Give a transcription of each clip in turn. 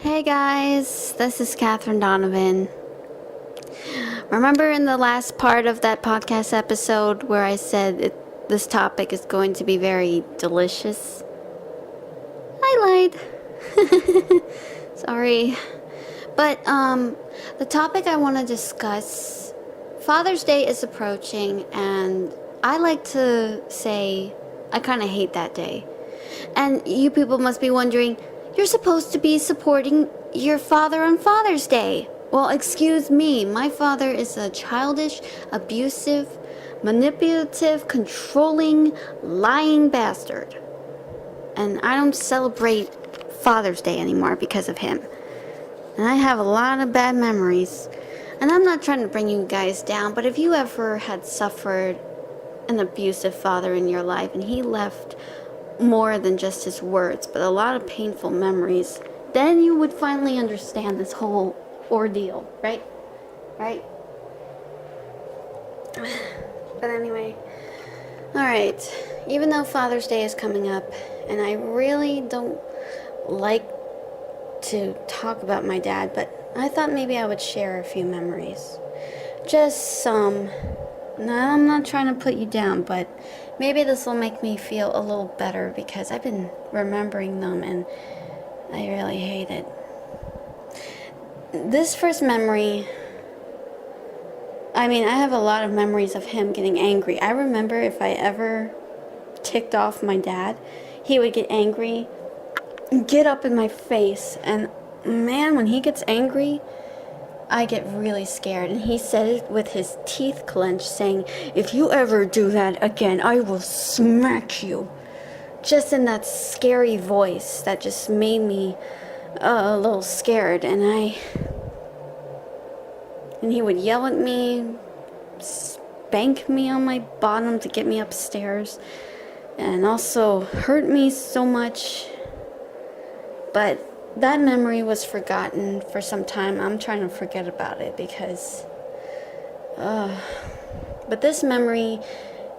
Hey guys, this is Katherine Donovan. Remember in the last part of that podcast episode where I said this topic is going to be very delicious? I lied. Sorry. But the topic I want to discuss, Father's Day is approaching, and I like to say I kind of hate that day. And you people must be wondering, you're supposed to be supporting your father on Father's Day. Well, excuse me, my father is a childish, abusive, manipulative, controlling, lying bastard. And I don't celebrate Father's Day anymore because of him. And I have a lot of bad memories. And I'm not trying to bring you guys down, but if you ever had suffered an abusive father in your life and he left more than just his words, but a lot of painful memories, then you would finally understand this whole ordeal, right? Right? But anyway, alright, even though Father's Day is coming up, and I really don't like to talk about my dad, but I thought maybe I would share a few memories. Just some. Now, I'm not trying to put you down, but maybe this will make me feel a little better because I've been remembering them and I really hate it. This first memory, I have a lot of memories of him getting angry. I remember if I ever ticked off my dad, he would get angry, get up in my face, and man, when he gets angry, I get really scared. And he said it with his teeth clenched, saying, "If you ever do that again, I will smack you." Just in that scary voice that just made me a little scared. And he would yell at me, spank me on my bottom to get me upstairs, and also hurt me so much. But that memory was forgotten for some time. I'm trying to forget about it because but this memory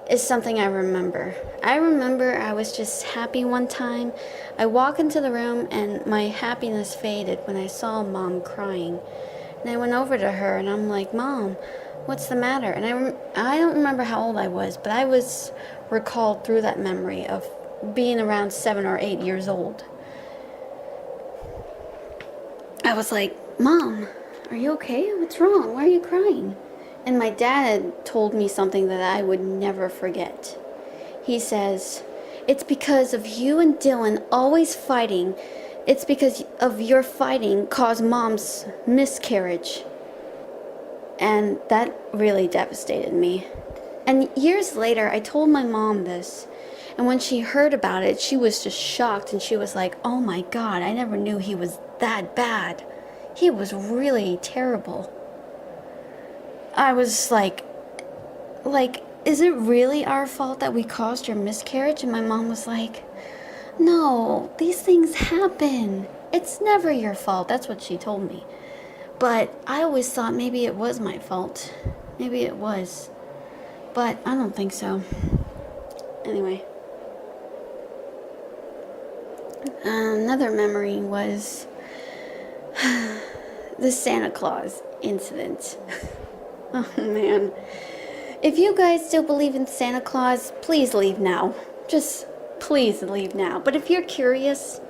is something I remember. I remember I was just happy one time. I walk into the room and my happiness faded when I saw Mom crying. And I went over to her and I'm like, "Mom, what's the matter?" And I don't remember how old I was, but I was recalled through that memory of being around 7 or 8 years old. I was like, "Mom, are you okay? What's wrong? Why are you crying?" And my dad told me something that I would never forget. He says, "It's because of you and Dylan always fighting. It's because of your fighting caused Mom's miscarriage." And that really devastated me. And years later, I told my mom this. And when she heard about it, she was just shocked. And she was like, "Oh my God, I never knew he was that bad. He was really terrible." I was like, "Is it really our fault that we caused your miscarriage?" And my mom was like, "No, these things happen. It's never your fault." That's what she told me. But I always thought maybe it was my fault. Maybe it was. But I don't think so. Anyway. Another memory was the Santa Claus incident. Oh man. If you guys still believe in Santa Claus, please leave now. Just please leave now. But if you're curious,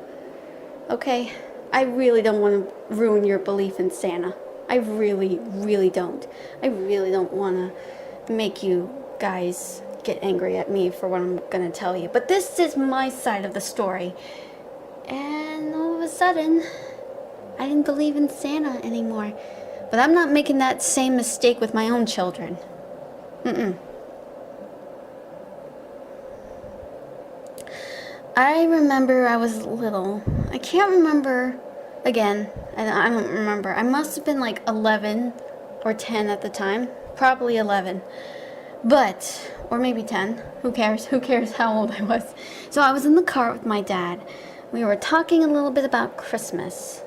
okay, I really don't want to ruin your belief in Santa. I really, really don't. I really don't want to make you guys get angry at me for what I'm going to tell you. But this is my side of the story. And all of a sudden, I didn't believe in Santa anymore. But I'm not making that same mistake with my own children. I remember I was little. I can't remember, again, I don't remember. I must have been like 11 or 10 at the time. Probably 11. But, or maybe 10. Who cares? Who cares how old I was? So I was in the car with my dad. We were talking a little bit about Christmas.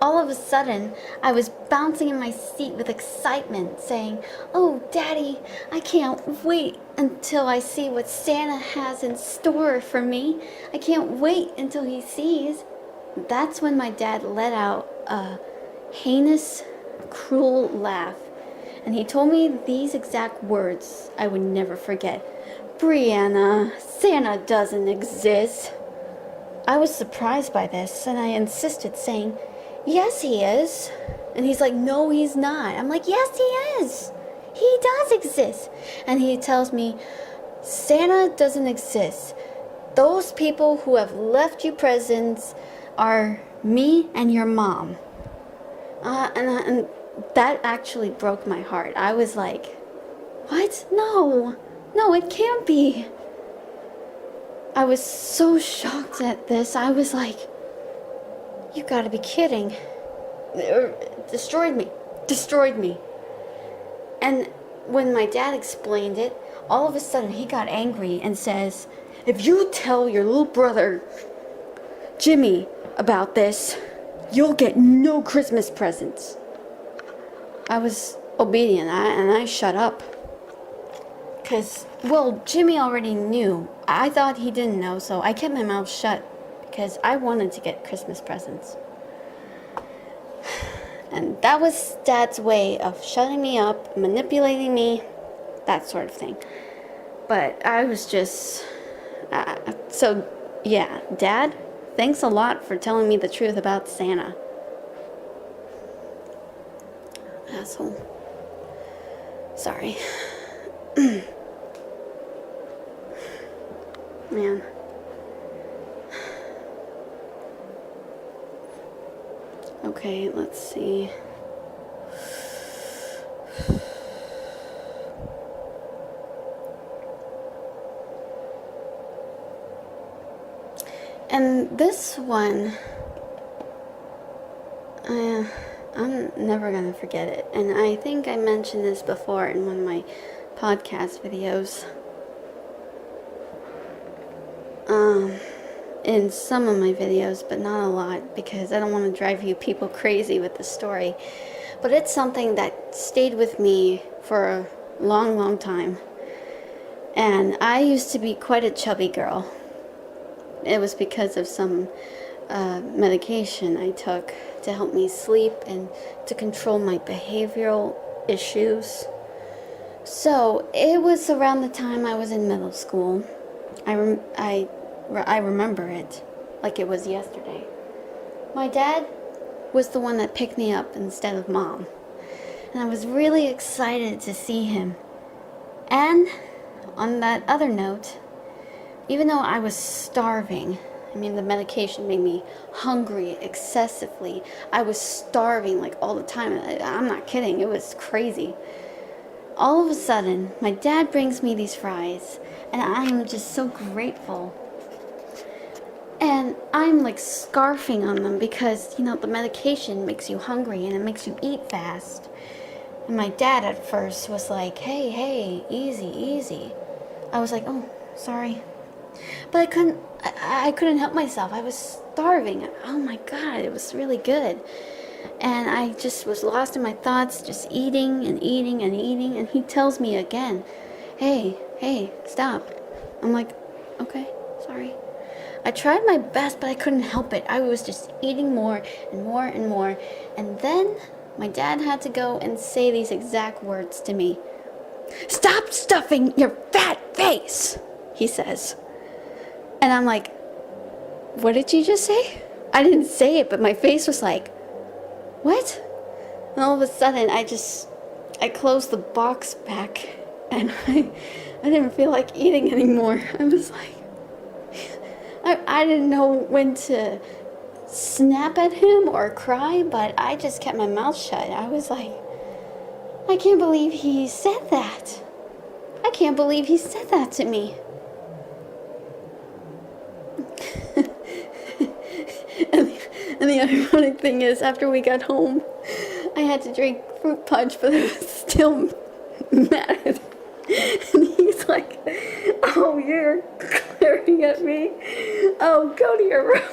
All of a sudden, I was bouncing in my seat with excitement, saying, "Oh, Daddy, I can't wait until I see what Santa has in store for me. I can't wait until he sees." that's when my dad let out a heinous, cruel laugh. And he told me these exact words I would never forget. "Brianna, Santa doesn't exist." I was surprised by this, and I insisted, saying, "Yes, he is." And he's like, "No, he's not." I'm like, "Yes, he is. He does exist." And he tells me, "Santa doesn't exist. Those people who have left you presents are me and your mom." And that actually broke my heart. I was like, "What? No, it can't be." I was so shocked at this. I was like, "You gotta be kidding." Destroyed me. And when my dad explained it, all of a sudden he got angry and says, "If you tell your little brother, Jimmy, about this, you'll get no Christmas presents." I was obedient, and I shut up. Because, well, Jimmy already knew. I thought he didn't know, so I kept my mouth shut because I wanted to get Christmas presents. And that was Dad's way of shutting me up, manipulating me, that sort of thing. But I was just... so, yeah, Dad, thanks a lot for telling me the truth about Santa. Asshole. Sorry. Man. Okay, let's see. And this one, I'm never gonna forget it. And I think I mentioned this before in one of my podcast videos. In some of my videos, but not a lot, because I don't want to drive you people crazy with the story. But it's something that stayed with me for a long, long time. And I used to be quite a chubby girl. It was because of some medication I took to help me sleep and to control my behavioral issues. So it was around the time I was in middle school. I remember it like it was yesterday. My dad was the one that picked me up instead of Mom. And I was really excited to see him. And on that other note, even though I was starving, I mean, the medication made me hungry excessively. I was starving like all the time. I'm not kidding. It was crazy. All of a sudden, my dad brings me these fries, and I am just so grateful. And I'm like scarfing on them because, the medication makes you hungry and it makes you eat fast. And my dad at first was like, hey, easy. I was like, "Oh, sorry." But I couldn't help myself. I was starving. Oh my God, it was really good. And I just was lost in my thoughts, just eating. And he tells me again, hey, stop. I'm like, "Okay, sorry." I tried my best, but I couldn't help it. I was just eating more and more and more. And then my dad had to go and say these exact words to me. "Stop stuffing your fat face," he says. And I'm like, "What did you just say?" I didn't say it, but my face was like, "What?" And all of a sudden, I closed the box back, and I didn't feel like eating anymore. I was like, I didn't know when to snap at him or cry, but I just kept my mouth shut. I was like, "I can't believe he said that. I can't believe he said that to me." And the ironic thing is, after we got home, I had to drink fruit punch, but I was still mad. And he's like, "Oh, you're glaring at me? Oh, go to your room."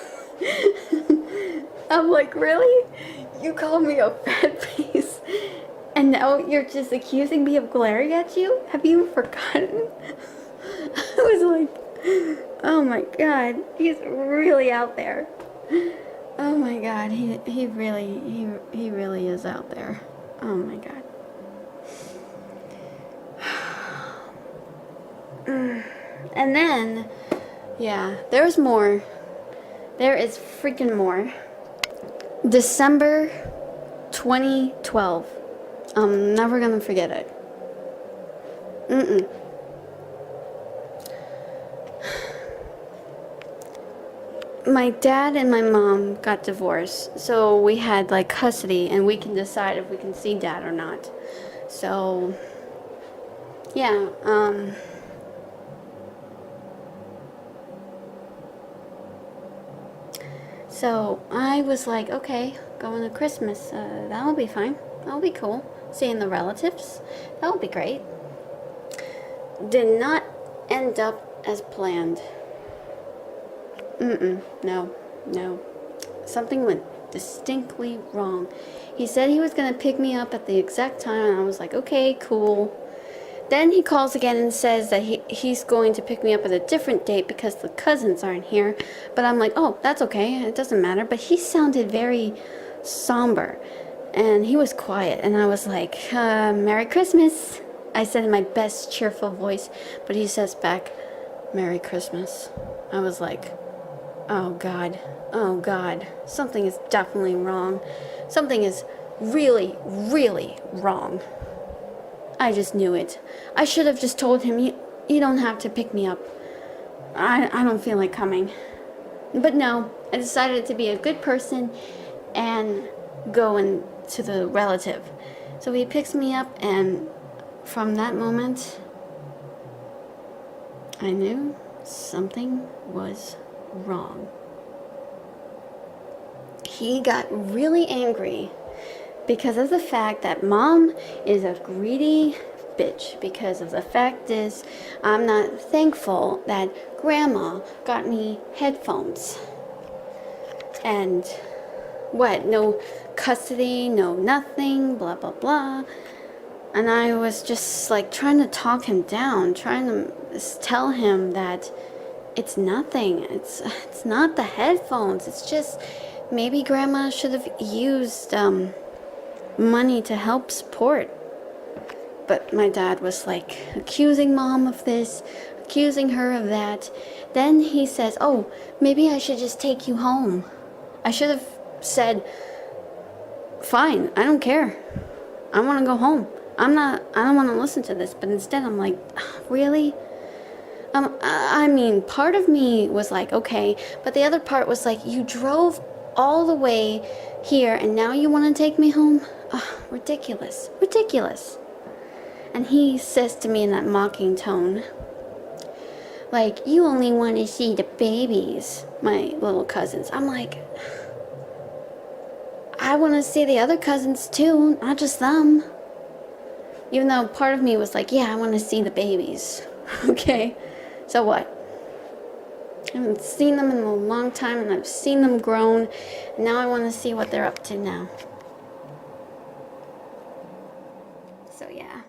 I'm like, "Really? You called me a fat face? And now you're just accusing me of glaring at you? Have you forgotten?" I was like, oh my God, he's really out there. Oh my god, he really is out there. Oh my god. And then, yeah, there's more. There is freaking more. December 2012. I'm never gonna forget it. My dad and my mom got divorced, so we had like custody, and we can decide if we can see dad or not. So, yeah, so I was like, okay, going to Christmas, that'll be fine. That'll be cool. Seeing the relatives, that'll be great. Did not end up as planned. No. Something went distinctly wrong. He said he was going to pick me up at the exact time, and I was like, okay, cool. Then he calls again and says that he's going to pick me up at a different date because the cousins aren't here. But I'm like, oh, that's okay. It doesn't matter. But he sounded very somber, and he was quiet. And I was like, Merry Christmas. I said in my best cheerful voice, but he says back, Merry Christmas. I was like, oh God, something is definitely wrong. Something is really, really wrong. I just knew it. I should have just told him, you don't have to pick me up. I don't feel like coming. But no, I decided to be a good person and go into the relative. So he picks me up, and from that moment, I knew something was wrong. He got really angry because of the fact that mom is a greedy bitch. Because of the fact is, I'm not thankful that grandma got me headphones. And what? No custody, no nothing, blah, blah, blah. And I was just like trying to talk him down, trying to tell him that it's nothing. It's not the headphones. It's just maybe grandma should have used money to help support. But my dad was like accusing mom of this, accusing her of that. Then he says, oh, maybe I should just take you home. I should have said, fine, I don't care. I want to go home. I don't want to listen to this. But instead I'm like, really? I mean, part of me was like, okay. But the other part was like, you drove all the way here and now you want to take me home? Ridiculous. And he says to me in that mocking tone, like, you only want to see the babies, my little cousins. I'm like, I want to see the other cousins too, not just them. Even though part of me was like, yeah, I want to see the babies. Okay, so what? I haven't seen them in a long time, and I've seen them grown. And now I want to see what they're up to now. So yeah.